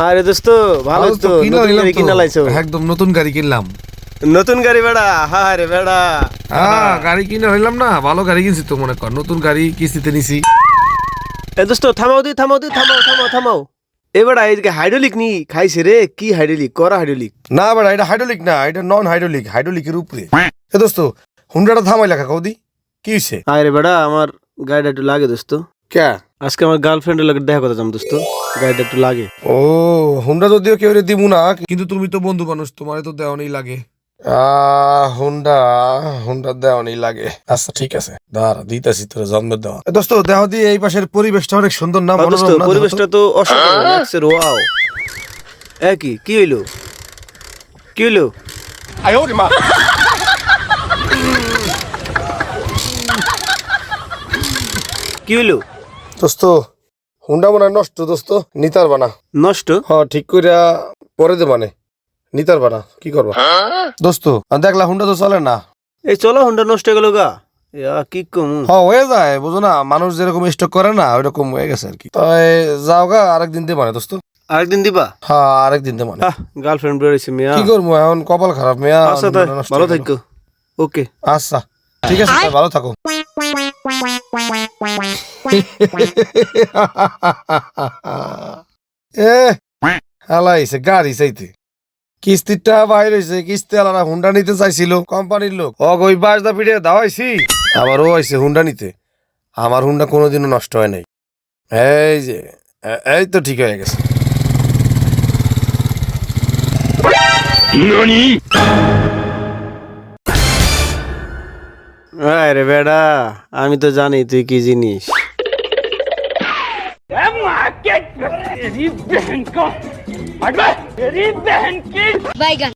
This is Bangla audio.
আরে দোস্ত ভালো তো নতুন গাড়ি কিনা লাইছো একদম নতুন গাড়ি কিনলাম। নতুন গাড়ি বেড়া হারে বেড়া গাড়ি কিনে হইলাম না, ভালো গাড়ি কিনছি তো মনে কর, নতুন গাড়ি কিস্তিতে নিছি। এ দোস্ত থামাও থামাও এবারে এইদিকে হাইড্রোলিক নি খাইছে রে। কি হাইড্রোলিক করা হাইড্রোলিক না বেড়া, এটা হাইড্রোলিক না, এটা নন হাইড্রোলিক, হাইড্রোলিকের উপরে। এ দোস্ত হুন্ডাটা থামাই লেখা কৌদি কি হইছে? আরে বেড়া আমার গাড়িটা একটু লাগে দোস্ত। কে? আজকে আমার গার্লফ্রেন্ডের লাগে দেখা করতে যাম দোস্ত, গাড়িটা একটু লাগে। ও হুন্ডা যদিও কেউ দিমু না, কিন্তু তুমি তো বন্ধু মানুষ, তোমারে তো দেওয়ানি লাগে। হুন্ডা হুন্ডা দেওয়ানি লাগে। আচ্ছা ঠিক আছে, দাঁড়া দিতেছি তোর জন্মের দেওয়া। দোস্ত দেহ দিয়ে এই পাশের পরিবেশটা অনেক সুন্দর না? দোস্ত পরিবেশটা তো অসাধারণ লাগছে। ওয়াও এ কি হইলো কি হইলো? কি হইলো দোস্ত হুন্ডা মনে হয় নষ্ট দোস্ত, নিতার বানা নষ্ট? হ্যাঁ ঠিক কইরা পরে দে মানে নিতার বানা, কি করবা দোস্ত? দেখলা হুন্ডা তো চলে না। এই চলো হুন্ডা নষ্ট হয়ে গেল গা। কি কম হ্যাঁ হয়ে যায়, বুঝো না, মানুষ যেরকম স্টক করে না ওইরকম হয়ে গেছে আর কি। তাই যাও গা, আরেকদিন দে মানে দোস্ত। আরেকদিন দিবা? হ্যাঁ আরেকদিন দে মানে। গার্লফ্রেন্ড বেরোইছে মিয়া, কি করবো এখন, কপাল খারাপ মিয়া। আচ্ছা তাই ভালো থাকো। ওকে আচ্ছা ঠিক আছে, তাই ভালো থাকো। এ হালাইছে গাড়ি চাইতে, কিস্তিটা বাইর হয়েছে, কিস্তি আলাদা হুন্ডা নিতে চাইছিল কোম্পানির লোক, ওই বাসদা পিঠে দাওয়াইছি, আবার ও আইছে হুন্ডা নিতে। আমার হুন্ডা কোনোদিনও নষ্ট হয় নাই। এই যে এই তো ঠিক হয়ে গেছে। আরে বেড়া আমি তো জানি তুই কি জিনিস। बैगन